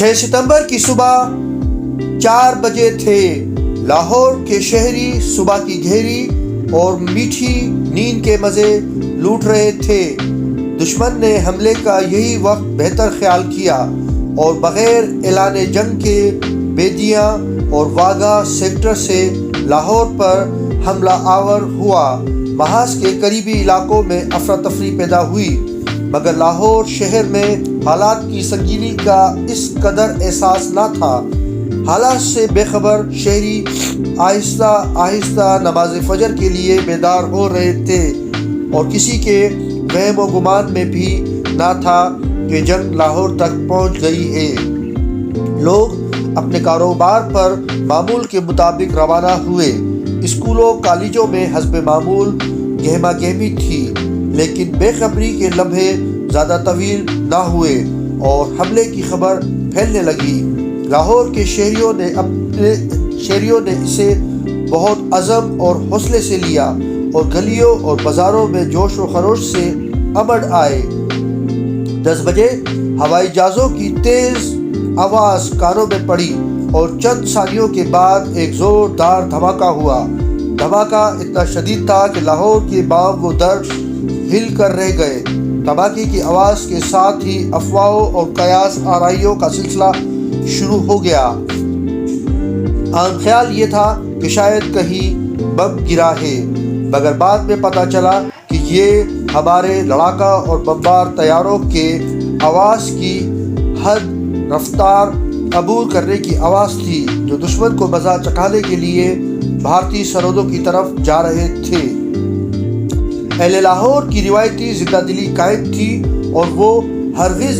6 ستمبر کی صبح 4 بجے تھے۔ لاہور کے شہری صبح کی گہری اور میٹھی نیند کے مزے لوٹ رہے تھے۔ دشمن نے حملے کا یہی وقت بہتر خیال کیا اور بغیر اعلان جنگ کے بیدیاں اور واگا سیکٹر سے لاہور پر حملہ آور ہوا۔ محاذ کے قریبی علاقوں میں افراتفری پیدا ہوئی، مگر لاہور شہر میں حالات کی سنگینی کا اس قدر احساس نہ تھا۔ حالات سے بے خبر شہری آہستہ آہستہ نماز فجر کے لیے بیدار ہو رہے تھے اور کسی کے وہم و گمان میں بھی نہ تھا کہ جنگ لاہور تک پہنچ گئی ہے۔ لوگ اپنے کاروبار پر معمول کے مطابق روانہ ہوئے۔ اسکولوں کالجوں میں حسب معمول گہما گہمی تھی، لیکن بے خبری کے لمحے زیادہ طویل نہ ہوئے اور حملے کی خبر پھیلنے لگی۔ لاہور کے شہریوں نے اسے بہت عزم اور حوصلے سے لیا اور گلیوں اور بازاروں میں جوش و خروش سے امڑ آئے۔ 10 بجے ہوائی جہازوں کی تیز آواز کانوں میں پڑی اور چند ثانیوں کے بعد ایک زوردار دھماکہ ہوا۔ دھماکہ اتنا شدید تھا کہ لاہور کے بام و در ہل کر رہ گئے۔ دھماکے کی آواز کے ساتھ ہی افواہوں اور قیاس آرائیوں کا سلسلہ شروع ہو گیا۔ عام خیال یہ تھا کہ شاید کہیں بم گرا ہے، مگر بعد میں پتہ چلا کہ یہ ہمارے لڑاکا اور بمبار طیاروں کے آواز کی حد رفتار عبور کرنے کی آواز تھی، جو دشمن کو مزہ چکھانے کے لیے بھارتی سرحدوں کی طرف جا رہے تھے۔ اہل لاہور کی روایتی زندہ دلی قائم تھی اور وہ ہرگز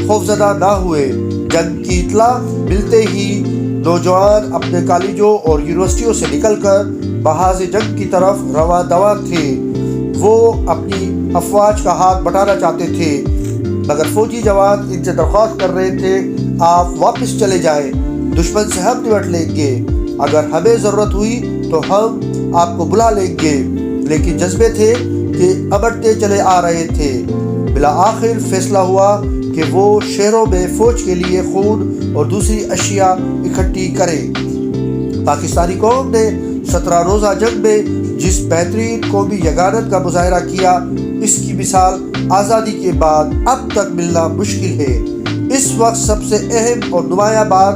خوفزدہ نہ ہوئے۔ جنگ کی اطلاع ملتے ہی نوجوان اپنے کالجوں اور یونیورسٹیوں سے نکل کر محاذ جنگ کی طرف رواں دواں تھے۔ وہ اپنی افواج کا ہاتھ بٹانا چاہتے تھے، مگر فوجی جوان ان سے درخواست کر رہے تھے، آپ واپس چلے جائیں، دشمن سے ہم نمٹ لیں گے، اگر ہمیں ضرورت ہوئی تو ہم آپ کو بلا لیں گے۔ لیکن جذبے تھے کہ امڑتے چلے آ رہے تھے۔ بالآخر فیصلہ ہوا کہ وہ شہروں میں فوج کے لیے خون اور دوسری اشیاء اکٹھی کرے۔ پاکستانی قوم نے 17 روزہ جنگ میں جس بہترین قومی یگانت کا مظاہرہ کیا، اس کی مثال آزادی کے بعد اب تک ملنا مشکل ہے۔ اس وقت سب سے اہم اور نمایاں بات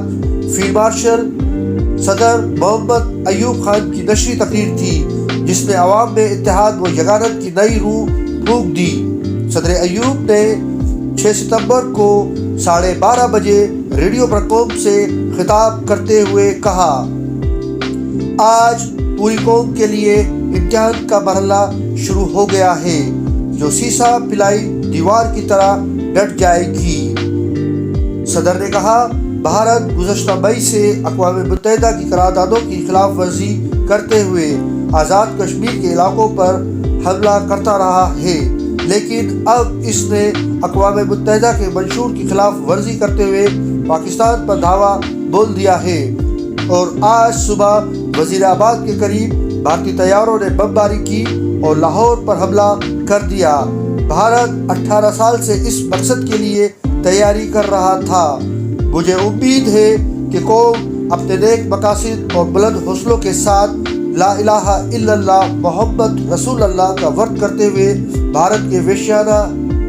فیلڈ مارشل صدر محمد ایوب خان کی نشری تقریر تھی، جس نے عوام میں اتحاد و یگانت کی نئی روح پھونک دی۔ صدر ایوب نے 6 ستمبر کو 12:30 بجے ریڈیو پر قوم سے خطاب کرتے ہوئے کہا، آج پوری قوم کے لیے امتحان کا مرحلہ شروع ہو گیا ہے، جو سیسا پلائی دیوار کی طرح ڈٹ جائے گی۔ صدر نے کہا، بھارت گزشتہ مئی سے اقوام متحدہ کی قراردادوں کی خلاف ورزی کرتے ہوئے آزاد کشمیر کے علاقوں پر حملہ کرتا رہا ہے، لیکن اب اس نے اقوام متحدہ کے منشور کی خلاف ورزی کرتے ہوئے پاکستان پر دھاوا بول دیا ہے۔ اور آج صبح وزیر آباد کے قریب بھارتی طیاروں نے بمباری کی اور لاہور پر حملہ کر دیا۔ بھارت 18 سال سے اس مقصد کے لیے تیاری کر رہا تھا۔ مجھے امید ہے کہ قوم اپنے نیک مقاصد اور بلند حوصلوں کے ساتھ لا الہ الا اللہ محمد رسول اللہ کا ورد کرتے ہوئے بھارت کے وحشیانہ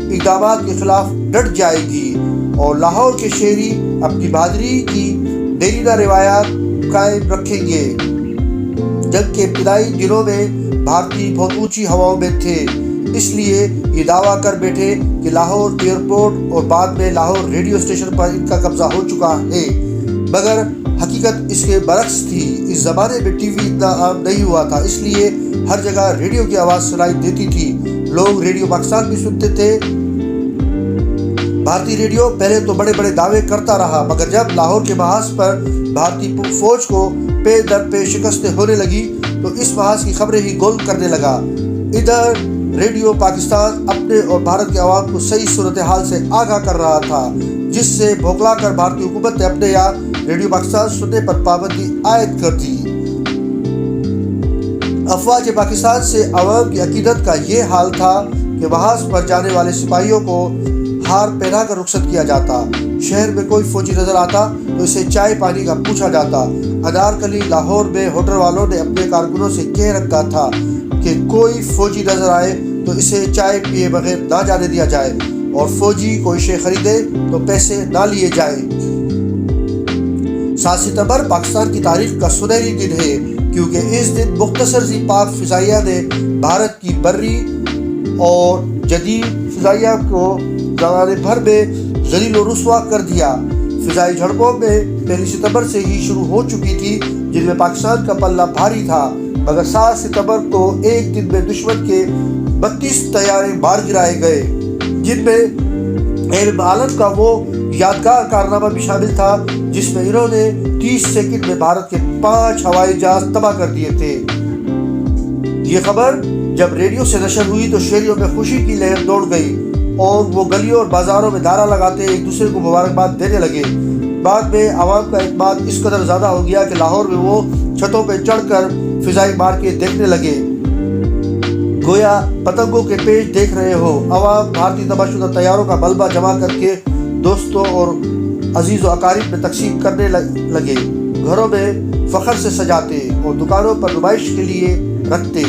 اقدامات کے خلاف ڈٹ جائے گی اور لاہور کے شہری اپنی بہادری کی دیرینہ روایات قائم رکھیں گے۔ جنگ کے ابتدائی دنوں میں بھارتی بہت اونچی ہواؤں میں تھے، اس لیے یہ دعویٰ کر بیٹھے کہ لاہور ایئرپورٹ اور بعد میں لاہور ریڈیو اسٹیشن پر ان کا قبضہ ہو چکا ہے، مگر حقیقت اس کے برعکس تھی۔ اس زمانے میں ٹی وی اتنا عام نہیں ہوا تھا، اس لیے ہر جگہ ریڈیو کی آواز سنائی دیتی تھی۔ لوگ ریڈیو پاکستان بھی سنتے تھے۔ بھارتی ریڈیو پہلے تو بڑے بڑے دعوے کرتا رہا، مگر جب لاہور کے محاذ پر بھارتی فوج کو پے در پے شکستیں ہونے لگی تو اس محاذ کی خبریں ہی گول کرنے لگا۔ ادھر ریڈیو پاکستان اپنے اور بھارت کے عوام کو صحیح صورتحال سے آگاہ کر رہا تھا، جس سے بھوکلا کر بھارتی حکومت نے اپنے یہاں ریڈیو پاکستان سننے پر پابندی عائد کر دی۔ افواج پاکستان سے عوام کی عقیدت کا یہ حال تھا کہ محاذ پر جانے والے سپاہیوں کو ہار پہنا کر رخصت کیا جاتا۔ شہر میں کوئی فوجی نظر آتا تو اسے چائے پانی کا پوچھا جاتا۔ انارکلی لاہور میں ہوٹل والوں نے اپنے کارکنوں سے کہہ رکھا تھا کہ کوئی فوجی نظر آئے تو اسے چائے پیے بغیر نہ جانے دیا جائے، اور فوجی کوئی شے خریدے تو پیسے نہ لیے جائیں۔ 7 ستمبر پاکستان کی تاریخ کا سنہری دن ہے، کیونکہ اس دن مختصر سی پاک فضائیہ نے بھارت کی بری اور جدید فضائیہ کو زمانے بھر میں ذلیل و رسوا کر دیا۔ فضائی جھڑپوں میں 1 ستمبر سے ہی شروع ہو چکی تھی، جن میں پاکستان کا پلہ بھاری تھا، مگر 7 ستمبر کو ایک دن میں دشمن کے 32 طیارے مار گرائے گئے، جن میں علم عالم کا وہ یادگار کارنامہ بھی شامل تھا جس میں انہوں نے 30 سیکنڈ میں بھارت کے 5 ہوائی جہاز تباہ کر دیے تھے۔ یہ خبر جب ریڈیو سے نشر ہوئی تو شہریوں میں خوشی کی لہر دوڑ گئی، اور وہ گلیوں اور بازاروں میں نعرہ لگاتے ایک دوسرے کو مبارکباد دینے لگے۔ بعد میں عوام کا اعتماد اس قدر زیادہ ہو گیا کہ لاہور میں وہ چھتوں پہ چڑھ کر فضائی مارکے دیکھنے لگے، گویا پتنگوں کے پیچ دیکھ رہے ہو۔ عوام بھارتی تباہ شدہ طیاروں کا ملبہ جمع کر کے دوستوں اور عزیز و اقارب میں تقسیم کرنے لگے، گھروں میں فخر سے سجاتے اور دکانوں پر نمائش کے لیے رکھتے۔